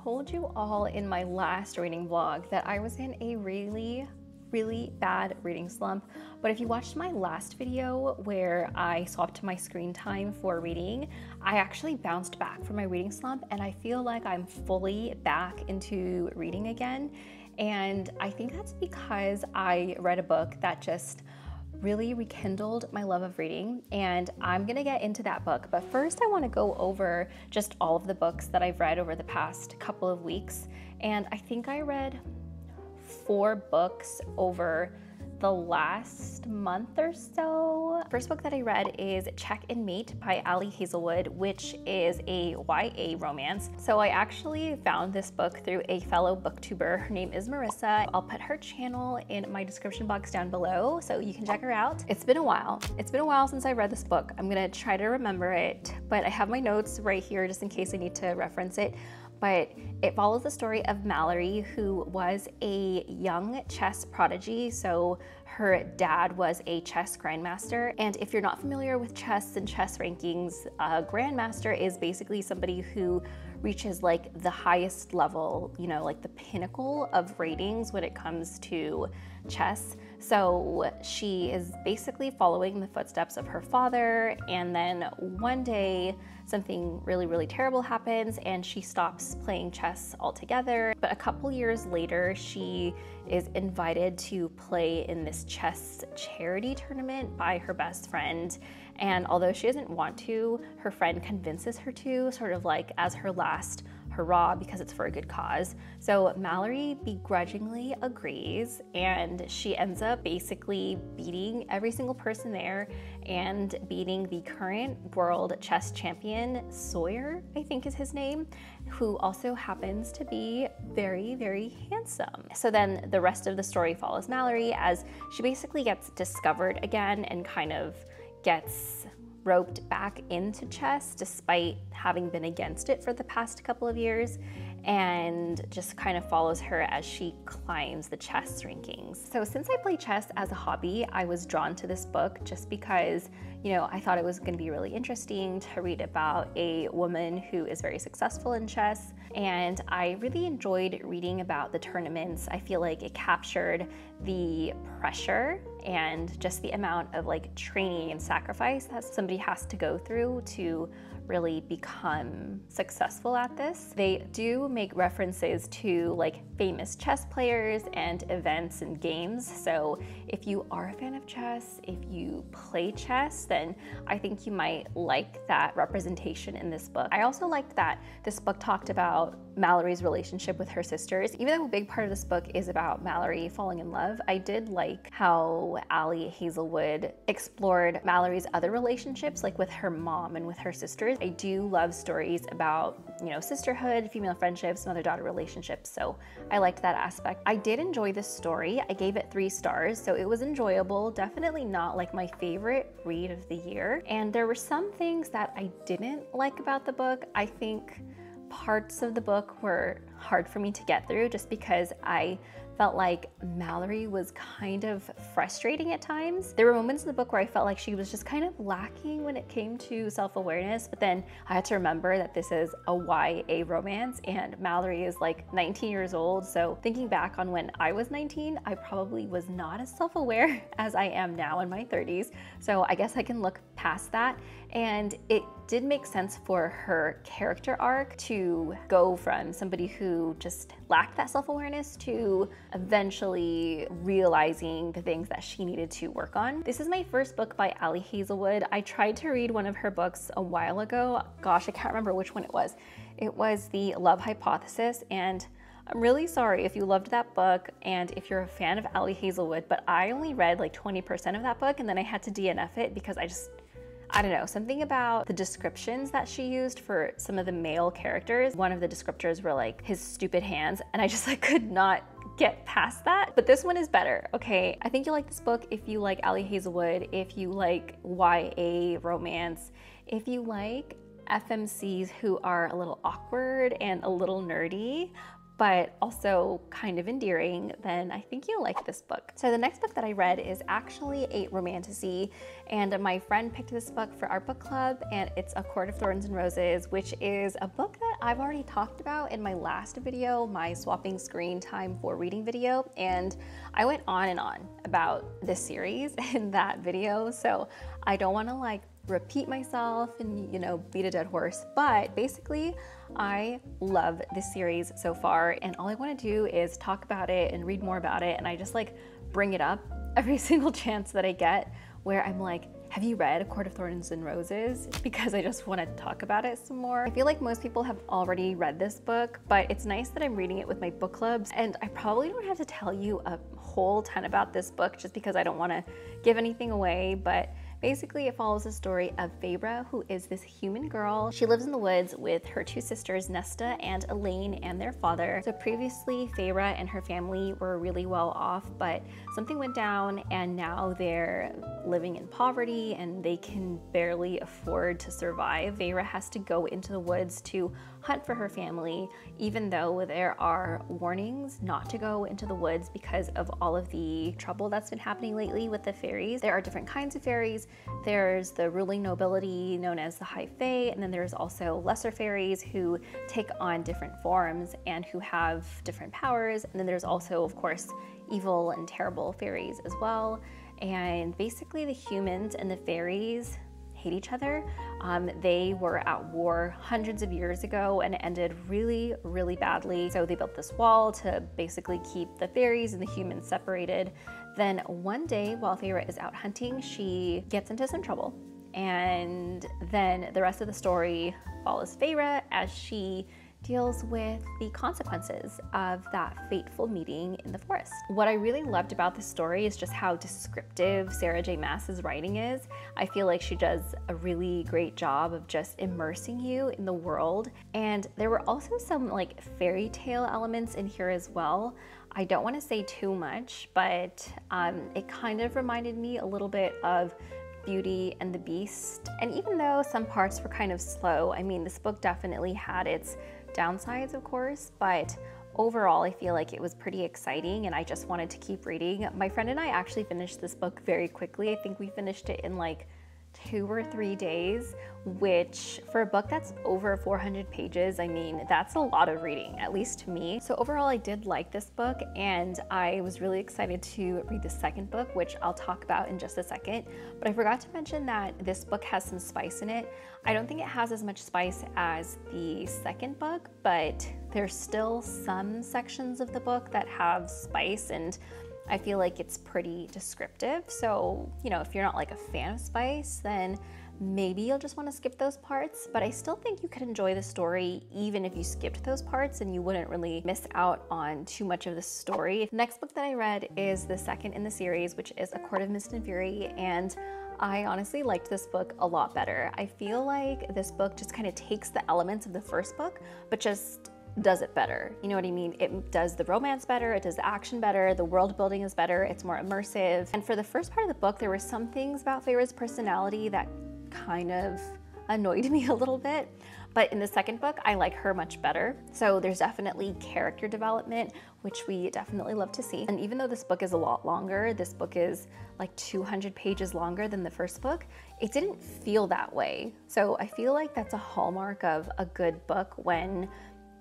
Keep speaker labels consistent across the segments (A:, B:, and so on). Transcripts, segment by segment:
A: told you all in my last reading vlog that I was in a really bad reading slump, but if you watched my last video where I swapped my screen time for reading, I actually bounced back from my reading slump and I feel like I'm fully back into reading again. And I think that's because I read a book that just really rekindled my love of reading, and I'm gonna get into that book. But first I wanna go over just all of the books that I've read over the past couple of weeks. And I think I read 4 books over the last month or so. First book that I read is Check and Mate by Ali Hazelwood, which is a YA romance. So I actually found this book through a fellow booktuber. Her name is Marissa. I'll put her channel in my description box down below so you can check her out. It's been a while. It's been a while since I read this book. I'm gonna try to remember it, but I have my notes right here just in case I need to reference it. But it follows the story of Mallory, who was a young chess prodigy. So her dad was a chess grandmaster. And if you're not familiar with chess and chess rankings, a grandmaster is basically somebody who reaches like the highest level, you know, like the pinnacle of ratings when it comes to chess. So she is basically following the footsteps of her father, and then one day something really terrible happens and she stops playing chess altogether. But a couple years later, she is invited to play in this chess charity tournament by her best friend. And although she doesn't want to, her friend convinces her to, sort of like as her last hurrah, because it's for a good cause. So Mallory begrudgingly agrees, and she ends up basically beating every single person there and beating the current world chess champion, Sawyer, I think is his name, who also happens to be very handsome. So then the rest of the story follows Mallory as she basically gets discovered again and kind of gets roped back into chess despite having been against it for the past couple of years, and just kind of follows her as she climbs the chess rankings. So since I play chess as a hobby, I was drawn to this book just because, you know, I thought it was going to be really interesting to read about a woman who is very successful in chess, and I really enjoyed reading about the tournaments. I feel like it captured the pressure and just the amount of like training and sacrifice that somebody has to go through to really become successful at this. They do make references to like famous chess players and events and games. So if you are a fan of chess, if you play chess, then I think you might like that representation in this book. I also liked that this book talked about Mallory's relationship with her sisters. Even though a big part of this book is about Mallory falling in love, I did like how Ali Hazelwood explored Mallory's other relationships, like with her mom and with her sisters. I do love stories about, you know, sisterhood, female friendships, mother-daughter relationships, so I liked that aspect. I did enjoy this story. I gave it 3 stars, so it was enjoyable. Definitely not like my favorite read of the year. And there were some things that I didn't like about the book. I think parts of the book were hard for me to get through just because I felt like Mallory was kind of frustrating at times. There were moments in the book where I felt like she was just kind of lacking when it came to self-awareness, but then I had to remember that this is a YA romance and Mallory is like 19 years old. So thinking back on when I was 19, I probably was not as self-aware as I am now in my 30s. So I guess I can look past that. And it did make sense for her character arc to go from somebody who just lacked that self-awareness to eventually realizing the things that she needed to work on. This is my first book by Ali Hazelwood. I tried to read one of her books a while ago. Gosh, I can't remember which one it was. It was The Love Hypothesis, and I'm really sorry if you loved that book and if you're a fan of Ali Hazelwood, but I only read like 20% of that book and then I had to DNF it because I don't know, something about the descriptions that she used for some of the male characters. One of the descriptors were like his stupid hands, and I just like could not get past that. But this one is better, okay? I think you'll like this book if you like Ali Hazelwood, if you like YA romance, if you like FMCs who are a little awkward and a little nerdy, but also kind of endearing, then I think you'll like this book. So the next book that I read is actually a romantasy, and my friend picked this book for our book club, and it's A Court of Thorns and Roses, which is a book that I've already talked about in my last video, my swapping screen time for reading video, and I went on and on about this series in that video, so I don't want to like repeat myself and, you know, beat a dead horse, but basically I love this series so far, and all I want to do is talk about it and read more about it, and I just like bring it up every single chance that I get where I'm like, have you read A Court of Thorns and Roses? Because I just want to talk about it some more. I feel like most people have already read this book, but it's nice that I'm reading it with my book clubs, and I probably don't have to tell you a whole ton about this book just because I don't want to give anything away, but basically, it follows the story of FAVE, who is this human girl. She lives in the woods with her two sisters, Nesta and Elaine, and their father. So previously, FAVE and her family were really well off, but something went down and now they're living in poverty and they can barely afford to survive. FAVE has to go into the woods to hunt for her family, even though there are warnings not to go into the woods because of all of the trouble that's been happening lately with the fairies. There are different kinds of fairies. There's the ruling nobility known as the High Fae, and then there's also lesser fairies who take on different forms and who have different powers. And then there's also, of course, evil and terrible fairies as well. And basically the humans and the fairies hate each other. They were at war hundreds of years ago and it ended really, really badly. So they built this wall to basically keep the fairies and the humans separated. Then one day while FAVE is out hunting, she gets into some trouble. And then the rest of the story follows FAVE as she deals with the consequences of that fateful meeting in the forest. What I really loved about this story is just how descriptive Sarah J. Maas's writing is. I feel like she does a really great job of just immersing you in the world. And there were also some like fairy tale elements in here as well. I don't want to say too much, but it kind of reminded me a little bit of Beauty and the Beast. And even though some parts were kind of slow, I mean, this book definitely had its downsides, of course, but overall I feel like it was pretty exciting and I just wanted to keep reading. My friend and I actually finished this book very quickly. I think we finished it in like 2 or 3 days, which for a book that's over 400 pages, I mean, that's a lot of reading, at least to me. So overall, I did like this book and I was really excited to read the second book, which I'll talk about in just a second. But I forgot to mention that this book has some spice in it. I don't think it has as much spice as the second book, but there's still some sections of the book that have spice, and I feel like it's pretty descriptive. So, you know, if you're not like a fan of spice, then maybe you'll just want to skip those parts, but I still think you could enjoy the story even if you skipped those parts and you wouldn't really miss out on too much of the story. The next book that I read is the second in the series, which is A Court of Mist and Fury, and I honestly liked this book a lot better. I feel like this book just kind of takes the elements of the first book, but just does it better. You know what I mean? It does the romance better, it does the action better, the world building is better, it's more immersive. And for the first part of the book, there were some things about FAVE's personality that kind of annoyed me a little bit. But in the second book, I like her much better. So there's definitely character development, which we definitely love to see. And even though this book is a lot longer, this book is like 200 pages longer than the first book, it didn't feel that way. So I feel like that's a hallmark of a good book when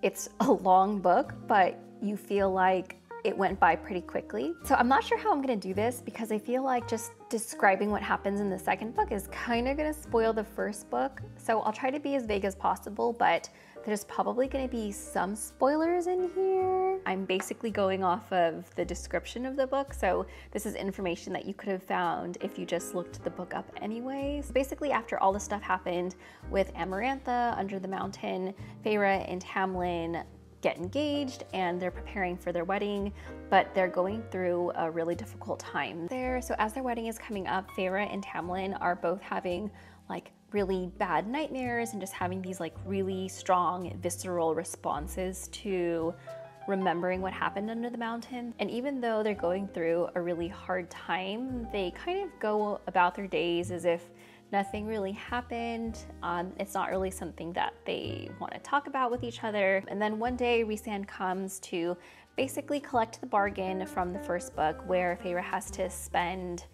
A: it's a long book, but you feel like it went by pretty quickly. So I'm not sure how I'm gonna do this because I feel like just describing what happens in the second book is kind of gonna spoil the first book. So I'll try to be as vague as possible, but there's probably gonna be some spoilers in here. I'm basically going off of the description of the book, so this is information that you could have found if you just looked the book up anyways. Basically, after all the stuff happened with Amarantha under the mountain, Feyre and Tamlin get engaged and they're preparing for their wedding, but they're going through a really difficult time there. So as their wedding is coming up, Feyre and Tamlin are both having like really bad nightmares and just having these like really strong visceral responses to remembering what happened under the mountain. And even though they're going through a really hard time, they kind of go about their days as if nothing really happened. It's not really something that they want to talk about with each other. And then one day Rhysand comes to basically collect the bargain from the first book, where Feyre has to spend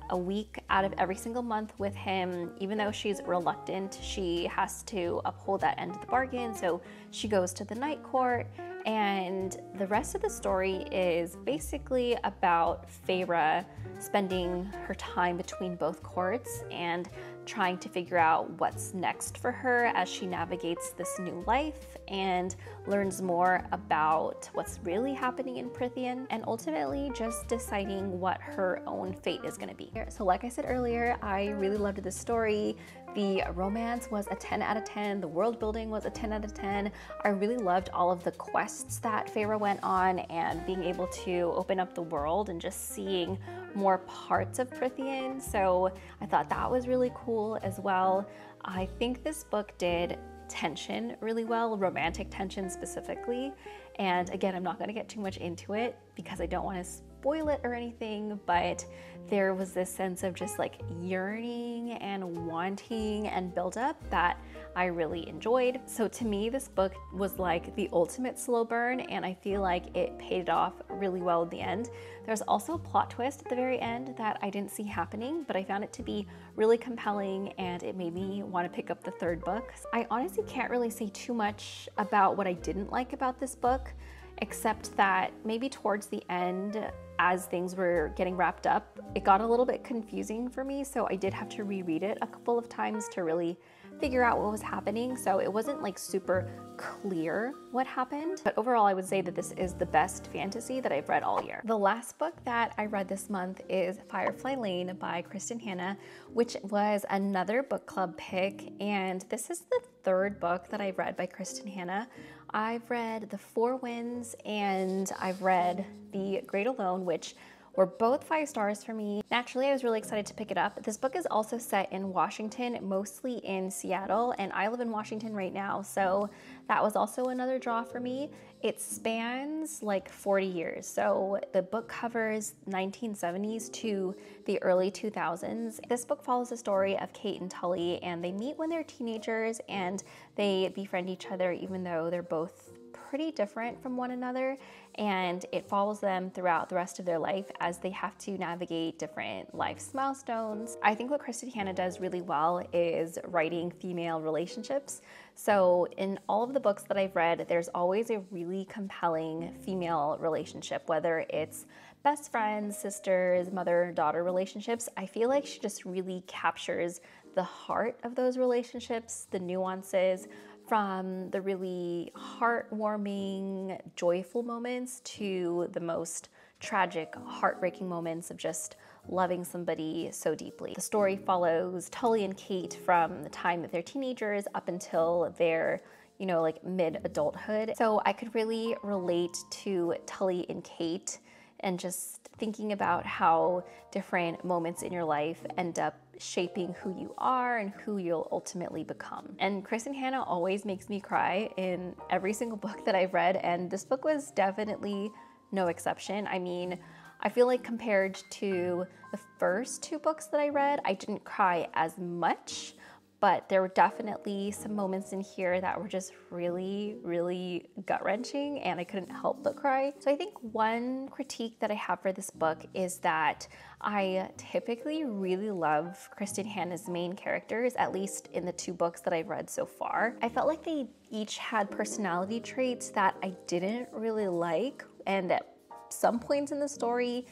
A: a week out of every single month with him. Even though she's reluctant, she has to uphold that end of the bargain. So she goes to the night court, and the rest of the story is basically about Feyre spending her time between both courts and trying to figure out what's next for her as she navigates this new life and learns more about what's really happening in Prythian, and ultimately just deciding what her own fate is going to be. So like I said earlier, I really loved this story. The romance was a 10 out of 10. The world building was a 10 out of 10. I really loved all of the quests that Feyre went on and being able to open up the world and just seeing more parts of Prythian. So I thought that was really cool as well. I think this book did tension really well, romantic tension specifically. And again, I'm not going to get too much into it because I don't want to spoil it or anything, but there was this sense of just like yearning and wanting and buildup that I really enjoyed. So to me, this book was like the ultimate slow burn, and I feel like it paid off really well at the end. There's also a plot twist at the very end that I didn't see happening, but I found it to be really compelling, and it made me want to pick up the third book. I honestly can't really say too much about what I didn't like about this book, except that maybe towards the end, as things were getting wrapped up, it got a little bit confusing for me, so I did have to reread it a couple of times to really figure out what was happening. So it wasn't like super clear what happened, but overall I would say that this is the best fantasy that I've read all year. The last book that I read this month is Firefly Lane by Kristen Hanna, which was another book club pick, and this is the third book that I've read by Kristen Hanna. I've read The Four Winds and I've read The Great Alone, which were both 5 stars for me. Naturally, I was really excited to pick it up. This book is also set in Washington, mostly in Seattle, and I live in Washington right now, so that was also another draw for me. It spans like 40 years, so the book covers 1970s to the early 2000s. This book follows the story of Kate and Tully, and they meet when they're teenagers, and they befriend each other even though they're both pretty different from one another, and it follows them throughout the rest of their life as they have to navigate different life's milestones. I think what Kristen Hanna does really well is writing female relationships. So in all of the books that I've read, there's always a really compelling female relationship, whether it's best friends, sisters, mother-daughter relationships. I feel like she just really captures the heart of those relationships, the nuances, from the really heartwarming, joyful moments to the most tragic, heartbreaking moments of just loving somebody so deeply. The story follows Tully and Kate from the time that they're teenagers up until their, like mid-adulthood. So I could really relate to Tully and Kate and just thinking about how different moments in your life end up shaping who you are and who you'll ultimately become. And Kristen Hanna always makes me cry in every single book that I've read, and this book was definitely no exception. I mean, I feel like compared to the first 2 books that I read, I didn't cry as much, but there were definitely some moments in here that were just really, really gut-wrenching, and I couldn't help but cry. So I think one critique that I have for this book is that I typically really love Kristen Hanna's main characters, at least in the 2 books that I've read so far. I felt like they each had personality traits that I didn't really like, and at some points in the story,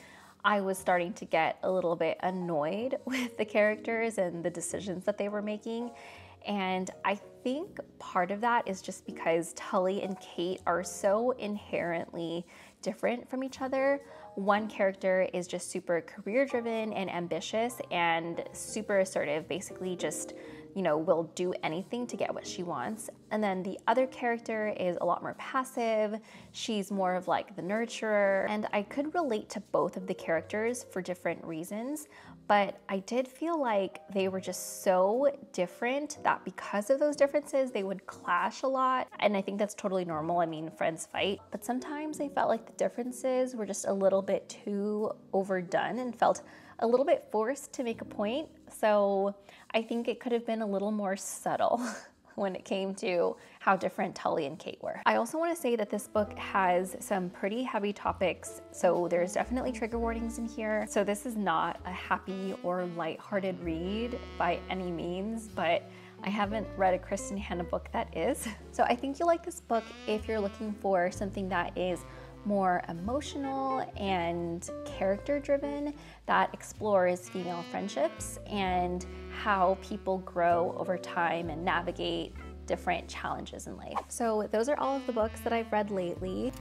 A: I was starting to get a little bit annoyed with the characters and the decisions that they were making. And I think part of that is just because Tully and Kate are so inherently different from each other. One character is just super career driven and ambitious and super assertive, basically just, will do anything to get what she wants. And then the other character is a lot more passive. She's more of like the nurturer. And I could relate to both of the characters for different reasons, but I did feel like they were just so different that because of those differences, they would clash a lot. And I think that's totally normal. I mean, friends fight, but sometimes I felt like the differences were just a little bit too overdone and felt a little bit forced to make a point. So I think it could have been a little more subtle when it came to how different Tully and Kate were. I also want to say that this book has some pretty heavy topics, so there's definitely trigger warnings in here. So this is not a happy or lighthearted read by any means, but I haven't read a Kristen Hanna book that is. So I think you'll like this book if you're looking for something that is more emotional and character driven, that explores female friendships and how people grow over time and navigate different challenges in life. So those are all of the books that I've read lately.